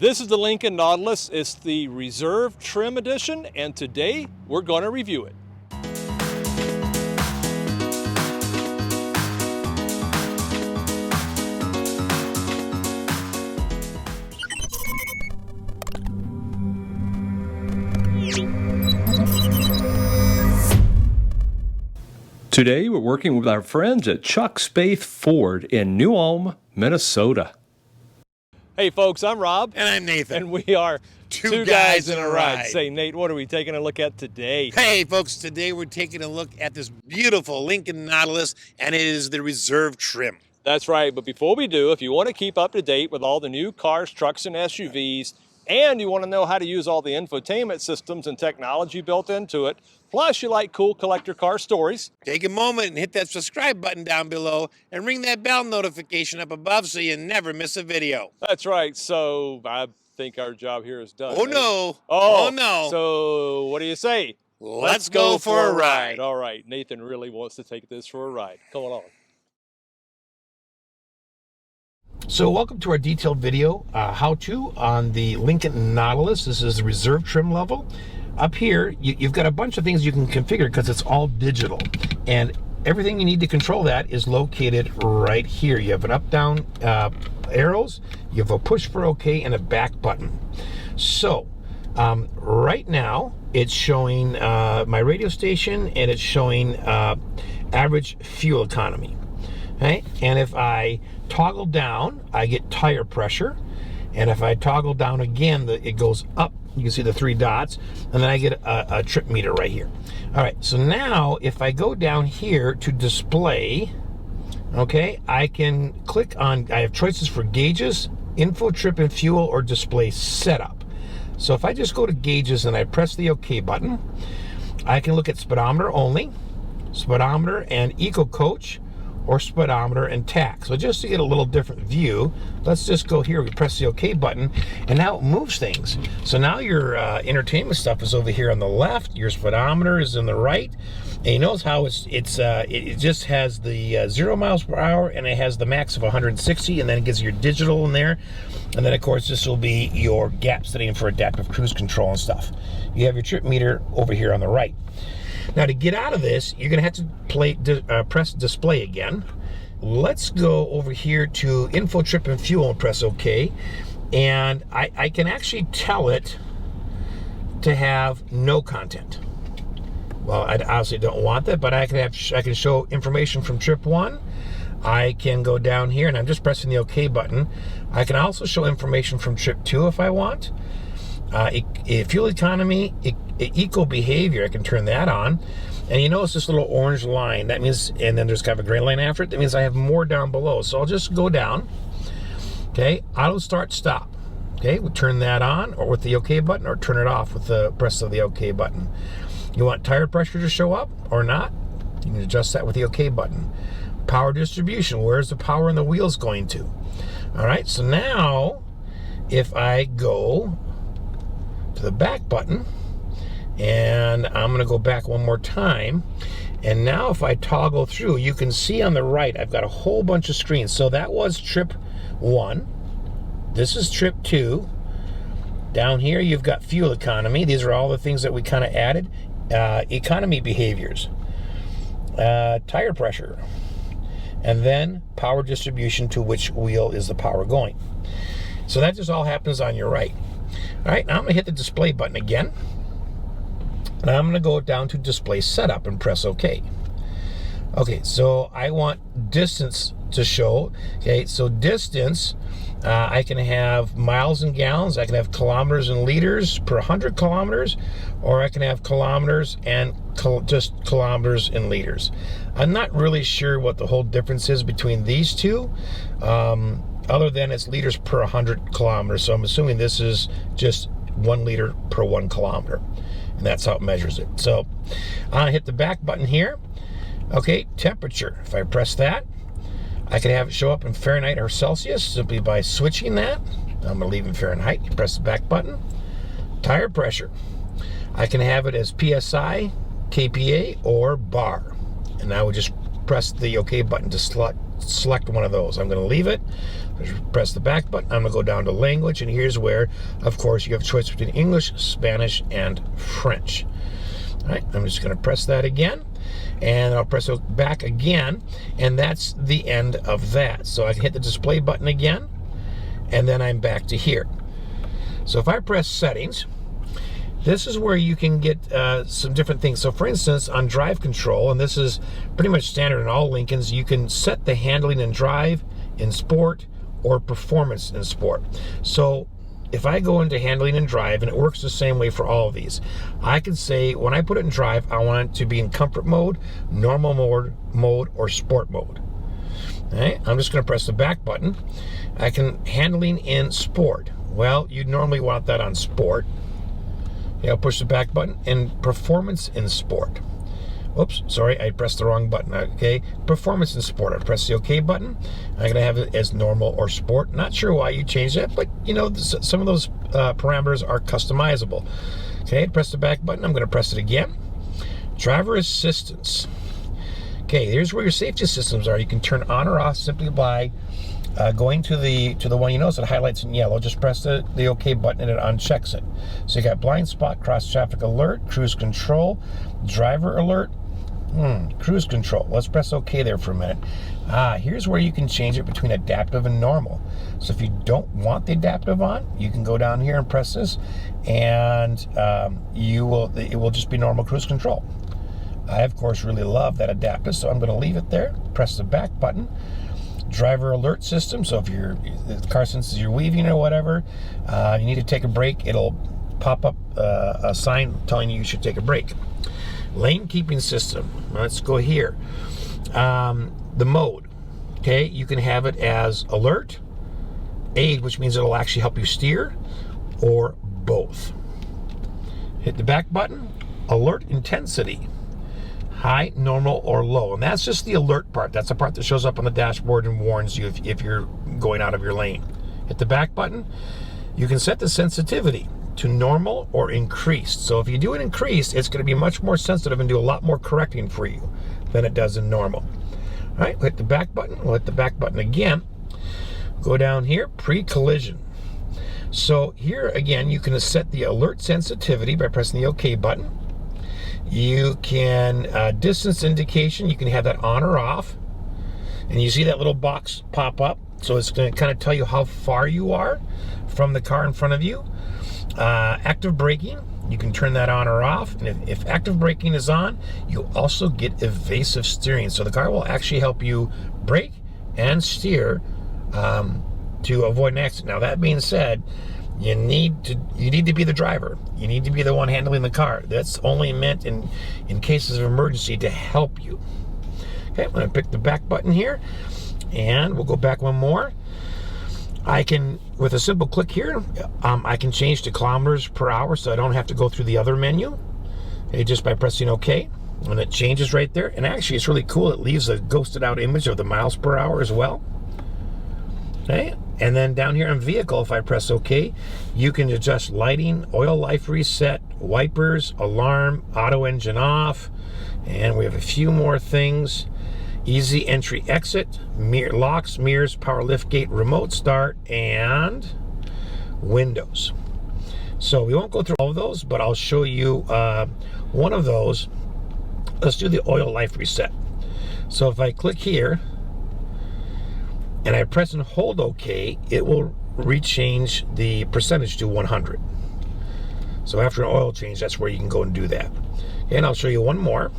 This is the Lincoln Nautilus. It's the Reserve Trim Edition, and today we're going to review it. Today we're working with our friends at Chuck Spaeth Ford in New Ulm, Minnesota. Hey folks, I'm Rob. And I'm Nathan. And we are Two Guys in a Ride. Say, Nate, what are we taking a look at today? Hey folks, today we're taking a look at this beautiful Lincoln Nautilus, and it is the Reserve trim. That's right, but before we do, if you want to keep up to date with all the new cars, trucks, and SUVs, and you want to know how to use all the infotainment systems and technology built into it, plus you like cool collector car stories, take a moment and hit that subscribe button down below and ring that bell notification up above so you never miss a video. That's right. So I think our job here is done. Oh, right? no. Oh, no. So what do you say? Let's go for a ride. All right. Nathan really wants to take this for a ride. Come on. So welcome to our detailed video how-to on the Lincoln Nautilus. This is the Reserve trim level. Up here, you've got a bunch of things you can configure because it's all digital. And everything you need to control that is located right here. You have an up-down arrows, you have a push for OK, and a back button. So right now, it's showing my radio station, and it's showing average fuel economy. Okay? And if I toggle down, I get tire pressure, and if I toggle down again, it goes up. You can see the three dots, and then I get a trip meter right here. All right, so now if I go down here to display, okay, I can click on, I have choices for gauges, info, trip, and fuel, or display setup. So if I just go to gauges and I press the OK button, I can look at speedometer only, speedometer and eco coach, or speedometer and tach. So just to get a little different view, let's just go here, we press the OK button, and now it moves things. So now your entertainment stuff is over here on the left, your speedometer is in the right, and you notice how it just has the 0 miles per hour, and it has the max of 160, and then it gives your digital in there, and then of course this will be your gap setting for adaptive cruise control and stuff. You have your trip meter over here on the right. Now to get out of this, you're going to have to press display again. Let's go over here to info, trip, and fuel and press OK. And I can actually tell it to have no content. Well, I obviously don't want that, but I can show information from trip 1. I can go down here, and I'm just pressing the OK button. I can also show information from trip 2 if I want. Fuel economy, eco behavior, I can turn that on. And you notice this little orange line, that means, and then there's kind of a gray line after it, that means I have more down below. So I'll just go down, okay, auto start stop. Okay, we'll turn that on, or with the OK button, or turn it off with the press of the OK button. You want tire pressure to show up or not? You can adjust that with the OK button. Power distribution, where's the power in the wheels going to? All right, so now if I go to the back button, and I'm going to go back one more time, and now if I toggle through, you can see on the right I've got a whole bunch of screens. So that was trip 1, this is trip 2. Down here you've got fuel economy. These are all the things that we kind of added. Economy behaviors, tire pressure, and then power distribution, to which wheel is the power going. So that just all happens on your right. All right, now I'm going to hit the display button again, and I'm going to go down to display setup and press OK. Okay, so I want distance to show. Okay, so distance, I can have miles and gallons, I can have kilometers and liters per 100 kilometers, or I can have kilometers and just kilometers and liters. I'm not really sure what the whole difference is between these two, other than it's liters per 100 kilometers. So I'm assuming this is just 1 liter per 1 kilometer, and that's how it measures it. So I hit the back button here. Okay, temperature, if I press that, I can have it show up in Fahrenheit or Celsius simply by switching that. I'm going to leave in Fahrenheit. You press the back button. Tire pressure, I can have it as PSI, kPa, or bar, and I would just press the OK button to select one of those. I'm going to leave it. Press the back button. I'm going to go down to language, and here's where, of course, you have a choice between English, Spanish, and French. All right, I'm just going to press that again, and I'll press it back again, and that's the end of that. So I can hit the display button again, and then I'm back to here. So if I press settings, this is where you can get some different things. So for instance, on drive control, and this is pretty much standard in all Lincolns, you can set the handling in drive, in sport, or performance in sport. So if I go into handling and drive, and it works the same way for all of these, I can say when I put it in drive, I want it to be in comfort mode, normal mode, or sport mode. All right, I'm just going to press the back button. I can handling in sport. Well, you'd normally want that on sport. I'll push the back button, and performance in sport. Oops, sorry, I pressed the wrong button. Okay, performance in sport. I press the OK button. I'm going to have it as normal or sport. Not sure why you changed that, but you know, some of those parameters are customizable. Okay, press the back button. I'm going to press it again. Driver assistance. Okay, here's where your safety systems are. You can turn on or off simply by going to the one you notice that highlights in yellow. Just press the OK button and it unchecks it. So you got blind spot, cross traffic alert, cruise control, driver alert, cruise control. Let's press OK there for a minute. Here's where you can change it between adaptive and normal. So if you don't want the adaptive on, you can go down here and press this, and it will just be normal cruise control. I of course really love that adaptive, so I'm going to leave it there. Press the back button. Driver alert system, so if the car senses you're weaving or whatever, you need to take a break, it'll pop up a sign telling you should take a break. Lane keeping system, let's go here. The mode, okay, you can have it as alert, aid, which means it'll actually help you steer, or both. Hit the back button. Alert intensity, high, normal, or low. And that's just the alert part. That's the part that shows up on the dashboard and warns you if you're going out of your lane. Hit the back button. You can set the sensitivity to normal or increased. So if you do it increased, it's going to be much more sensitive and do a lot more correcting for you than it does in normal. All right, hit the back button. We'll hit the back button again. Go down here, pre-collision. So here again, you can set the alert sensitivity by pressing the OK button. You can distance indication, you can have that on or off, and you see that little box pop up, so it's going to kind of tell you how far you are from the car in front of you. Active braking, you can turn that on or off, and if active braking is on, you also get evasive steering, so the car will actually help you brake and steer to avoid an accident. Now that being said, you need to be the driver. You need to be the one handling the car. That's only meant in cases of emergency to help you. Okay, I'm going to pick the back button here, and we'll go back one more. I can, with a simple click here, I can change to kilometers per hour, so I don't have to go through the other menu. Okay, just by pressing OK, and it changes right there. And actually, it's really cool. It leaves a ghosted out image of the miles per hour as well. Okay, and then down here in vehicle, if I press OK, you can adjust lighting, oil life reset, wipers, alarm, auto engine off, and we have a few more things. Easy entry exit, locks, mirrors, power lift gate, remote start, and windows. So we won't go through all of those, but I'll show you one of those. Let's do the oil life reset. So if I click here, and I press and hold OK, it will rechange the percentage to 100. So after an oil change, that's where you can go and do that. And I'll show you one more.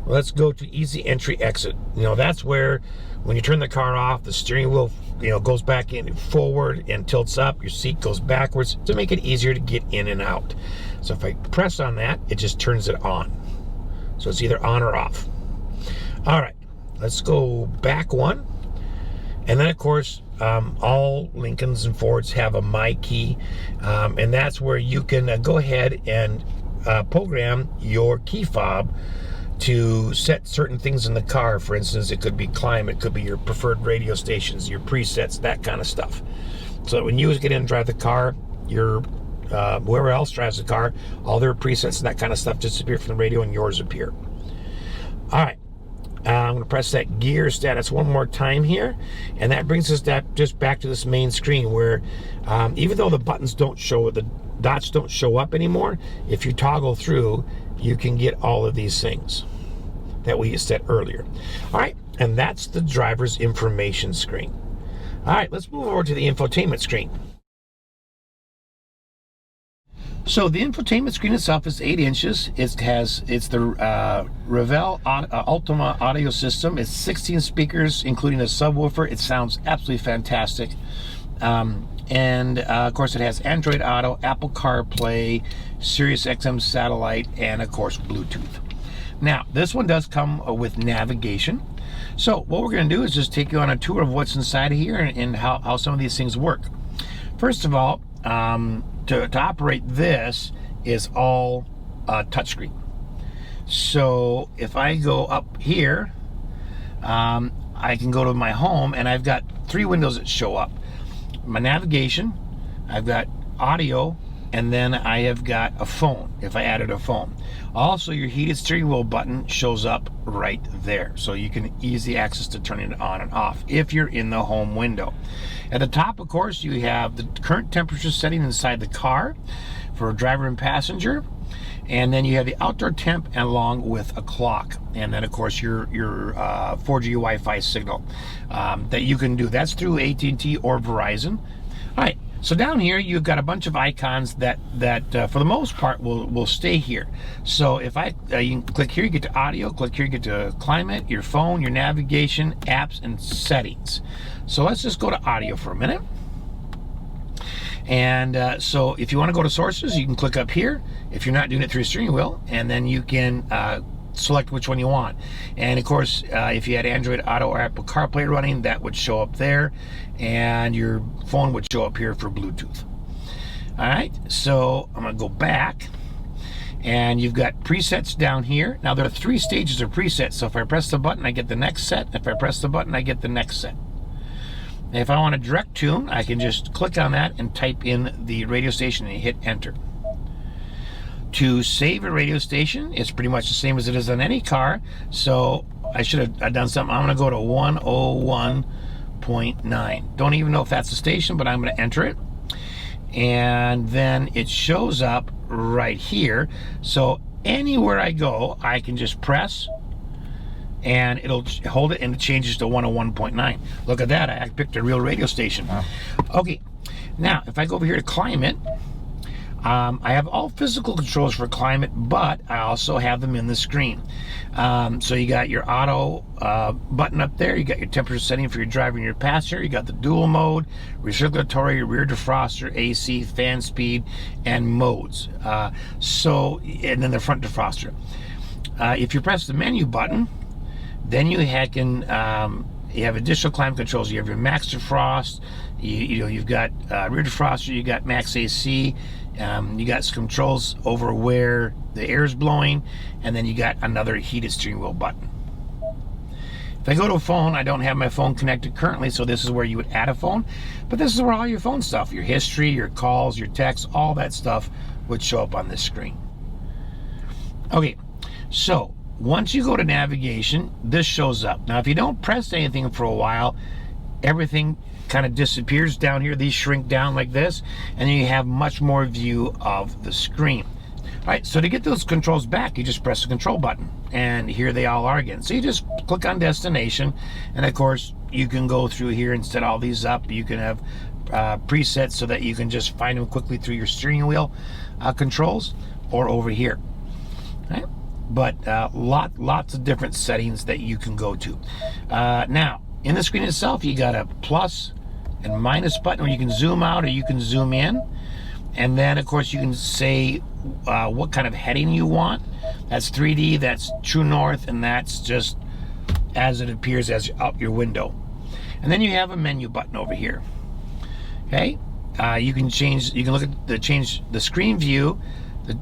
Let's go to easy entry exit. You know, that's where when you turn the car off, the steering wheel, goes back in forward and tilts up. Your seat goes backwards to make it easier to get in and out. So if I press on that, it just turns it on. So it's either on or off. All right. Let's go back one. And then, of course, all Lincolns and Fords have a My Key, and that's where you can go ahead and program your key fob to set certain things in the car. For instance, it could be climate, it could be your preferred radio stations, your presets, that kind of stuff. So when you get in and drive the car, your whoever else drives the car, all their presets and that kind of stuff disappear from the radio and yours appear. All right. I'm going to press that gear status one more time here, and that brings us just back to this main screen where even though the buttons don't show, the dots don't show up anymore, if you toggle through, you can get all of these things that we set earlier. All right, and that's the driver's information screen. All right, let's move over to the infotainment screen. So the infotainment screen itself is 8 inches. It's the Revell Ultima audio system. It's 16 speakers, including a subwoofer. It sounds absolutely fantastic. Of course, it has Android Auto, Apple CarPlay, Sirius XM satellite, and of course, Bluetooth. Now, this one does come with navigation. So what we're going to do is just take you on a tour of what's inside of here and how some of these things work. First of all, to operate this is all touchscreen. So if I go up here, I can go to my home, and I've got 3 windows that show up. My navigation, I've got audio, and then I have got a phone, if I added a phone. Also, your heated steering wheel button shows up right there, so you can easy access to turning it on and off if you're in the home window. At the top, of course, you have the current temperature setting inside the car for driver and passenger, and then you have the outdoor temp along with a clock, and then of course your 4G Wi-Fi signal that you can do. That's through AT&T or Verizon. All right. So down here, you've got a bunch of icons that for the most part will stay here. So if you can click here, you get to audio, click here, you get to climate, your phone, your navigation, apps, and settings. So let's just go to audio for a minute. And so if you want to go to sources, you can click up here if you're not doing it through a steering wheel, and then you can select which one you want. And of course, if you had Android Auto or Apple CarPlay running, that would show up there, and your phone would show up here for Bluetooth. All right, so I'm gonna go back, and you've got presets down here. Now there are 3 stages of presets, so if I press the button, I get the next set. If I press the button, I get the next set. If I want a direct tune, I can just click on that and type in the radio station and hit enter. To save a radio station, it's pretty much the same as it is on any car. So I should have done something. I'm going to go to 101.9. Don't even know if that's the station, but I'm going to enter it. And then it shows up right here. So anywhere I go, I can just press, and it'll hold it, and it changes to 101.9. Look at that. I picked a real radio station. Wow. Okay. Now, if I go over here to climate, I have all physical controls for climate, but I also have them in the screen. So you got your auto button up there, you got your temperature setting for your driver and your passenger, you got the dual mode, recirculatory, rear defroster, AC, fan speed, and modes. And then the front defroster. If you press the menu button, then you have additional climate controls. You have your max defrost, you've got rear defroster, you got max AC, you got some controls over where the air is blowing, and then you got another heated steering wheel button. If I go to a phone, I don't have my phone connected currently, so this is where you would add a phone, but this is where all your phone stuff, your history, your calls, your texts, all that stuff would show up on this screen. Okay, so once you go to navigation, this shows up. Now, if you don't press anything for a while, everything kind of disappears down here. These shrink down like this, and then you have much more view of the screen. All right, so to get those controls back, you just press the control button, and here they all are again. So you just click on destination, and of course, you can go through here and set all these up. You can have presets so that you can just find them quickly through your steering wheel controls or over here. All right? But lots of different settings that you can go to. Now, in the screen itself, you got a plus and minus button where you can zoom out or you can zoom in. And then, of course, you can say what kind of heading you want. That's 3D, that's true north, and that's just as it appears as out your window. And then you have a menu button over here. Okay, you can look at change the screen view.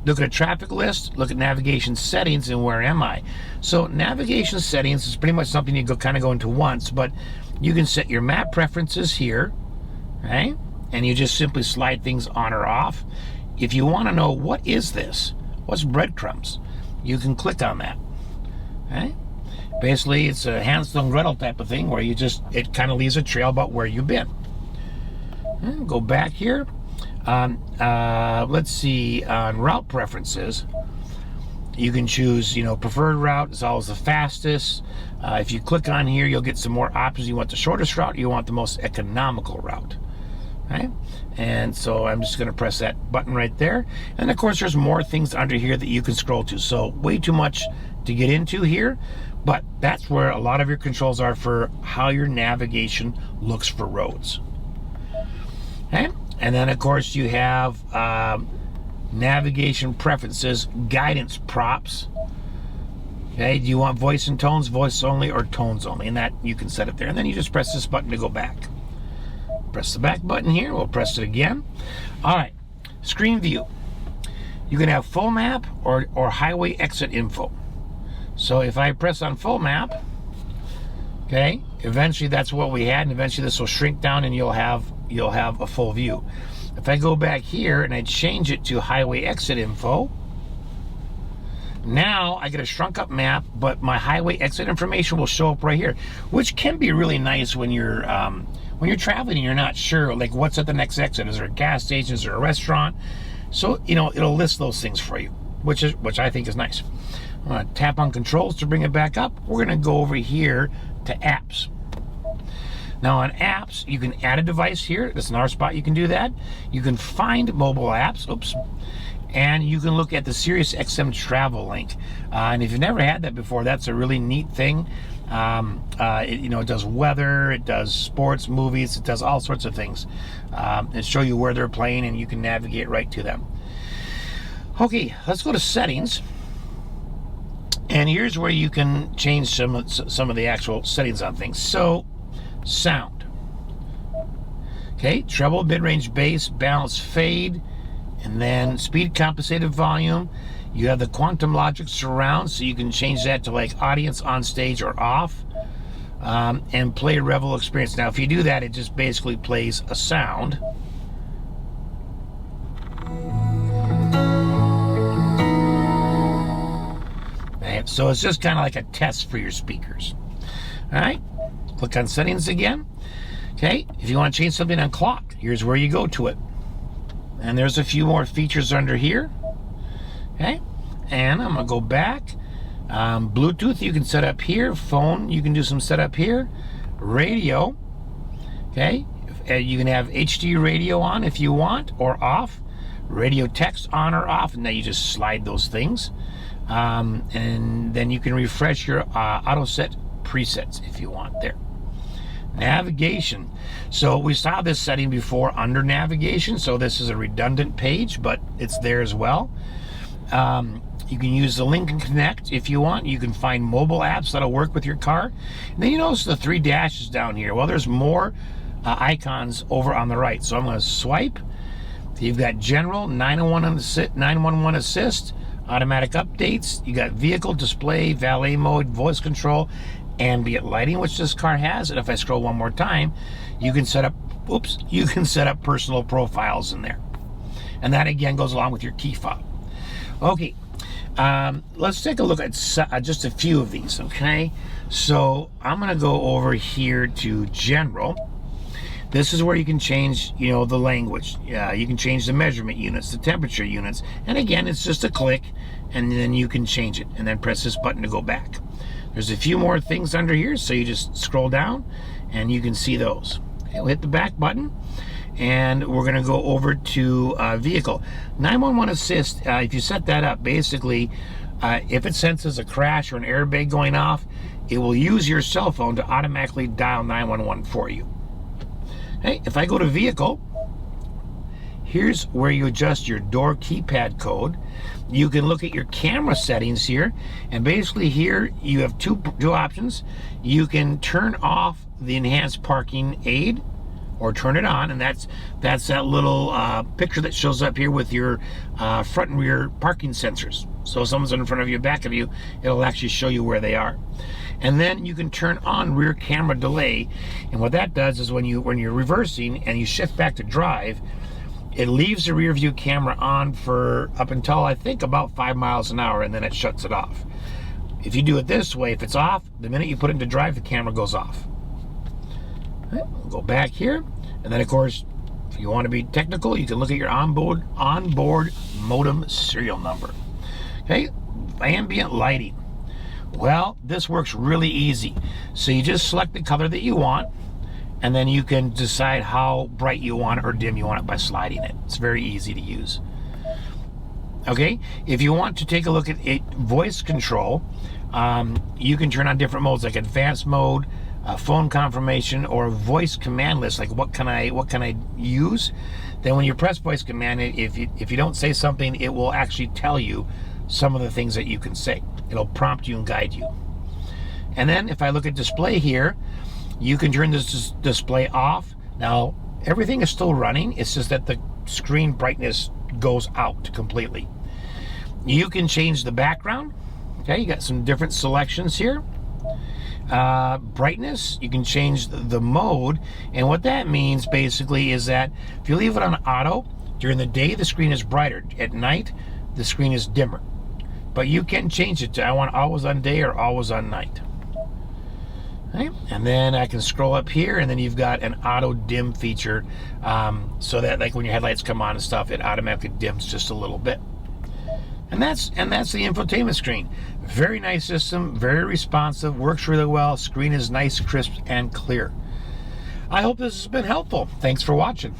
Look at a traffic list, look at navigation settings, and where am I? So navigation settings is pretty much something you kind of go into once, but you can set your map preferences here, right? And you just simply slide things on or off. If you want to know what is this, what's breadcrumbs, you can click on that, okay? Basically, it's a Hansel and Gretel type of thing where it kind of leaves a trail about where you've been. And go back here. Let's see, on route preferences, you can choose, preferred route is always the fastest. If you click on here, you'll get some more options. You want the shortest route, you want the most economical route. Right? And so I'm just going to press that button right there. And of course, there's more things under here that you can scroll to. So way too much to get into here, but that's where a lot of your controls are for how your navigation looks for roads. Okay? And then of course you have navigation preferences, guidance props. Okay, do you want voice and tones, voice only, or tones only? And that you can set it there. And then you just press this button to go back. Press the back button here, we'll press it again. All right, screen view. You can have full map or highway exit info. So if I press on full map, okay, eventually that's what we had, and eventually this will shrink down and you'll have a full view. If I go back here and I change it to highway exit info, now I get a shrunk up map, but my highway exit information will show up right here, which can be really nice when you're traveling and you're not sure, like what's at the next exit. Is there a gas station? Is there a restaurant? So, it'll list those things for you, which I think is nice. I'm gonna tap on controls to bring it back up. We're gonna go over here to apps. Now on apps, you can add a device here. That's another spot you can do that. You can find mobile apps, and you can look at the SiriusXM travel link. And if you've never had that before, that's a really neat thing. It does weather, it does sports, movies, it does all sorts of things. And show you where they're playing, and you can navigate right to them. Okay, let's go to settings. And here's where you can change some of the actual settings on things. So, sound. Okay, treble, mid-range, bass, balance, fade, and then speed compensated volume. You have the quantum logic surround, so you can change that to like audience, on stage, or off. And play revel experience. Now, if you do that, it just basically plays a sound. Okay, so it's just kind of like a test for your speakers. All right, click on settings again. Okay, if you want to change something on clock, here's where you go to it. And there's a few more features under here. Okay, and I'm gonna go back. Bluetooth you can set up here. Phone you can do some setup here. Radio, okay, you can have HD radio on if you want, or off. Radio text on or off, and then you just slide those things. And then you can refresh your auto set presets if you want there. Navigation. So we saw this setting before under navigation, so this is a redundant page, but it's there as well. You can use the link and connect if you want. You can find mobile apps that'll work with your car. And then you notice the 3 dashes down here. Well, there's more icons over on the right. So I'm going to swipe. You've got general, 911 assist, automatic updates. You got vehicle display, valet mode, voice control, ambient lighting, which this car has. And if I scroll one more time, you can set up personal profiles in there. And that again goes along with your key fob. Okay, let's take a look at just a few of these, okay? So I'm gonna go over here to general. This is where you can change, the language. You can change the measurement units, the temperature units. And again, it's just a click, and then you can change it, and then press this button to go back. There's a few more things under here, so you just scroll down, and you can see those. Okay, we'll hit the back button, and we're gonna go over to vehicle. 911 assist, if you set that up, basically, if it senses a crash or an airbag going off, it will use your cell phone to automatically dial 911 for you. Hey, if I go to vehicle, here's where you adjust your door keypad code. You can look at your camera settings here, and basically here you have two options. You can turn off the enhanced parking aid, or turn it on, and that's that little picture that shows up here with your front and rear parking sensors. So if someone's in front of you, back of you, it'll actually show you where they are. And then you can turn on rear camera delay, and what that does is when you're reversing and you shift back to drive, it leaves the rear view camera on for up until I think about 5 miles an hour, and then it shuts it off. If you do it this way, if it's off, the minute you put it into drive, the camera goes off. All right, we'll go back here, and then of course, if you want to be technical, you can look at your onboard modem serial number. Okay, ambient lighting. Well, this works really easy. So you just select the color that you want, and then you can decide how bright you want it or dim you want it by sliding it. It's very easy to use. Okay, if you want to take a look at voice control, you can turn on different modes like advanced mode, phone confirmation, or voice command list, like what can I use. Then when you press voice command, if you don't say something, it will actually tell you some of the things that you can say. It'll prompt you and guide you. And then if I look at display here, you can turn this display off. Now everything is still running, it's just that the screen brightness goes out completely. You can change the background. Okay, you got some different selections here. Brightness, you can change the mode, and what that means basically is that if you leave it on auto, during the day the screen is brighter, at night the screen is dimmer. But you can change it to I want always on day or always on night. Okay, and then I can scroll up here, and then you've got an auto dim feature, so that like when your headlights come on and stuff, it automatically dims just a little bit. And that's the infotainment screen. Very nice system, very responsive, works really well. Screen is nice, crisp, and clear. I hope this has been helpful. Thanks for watching.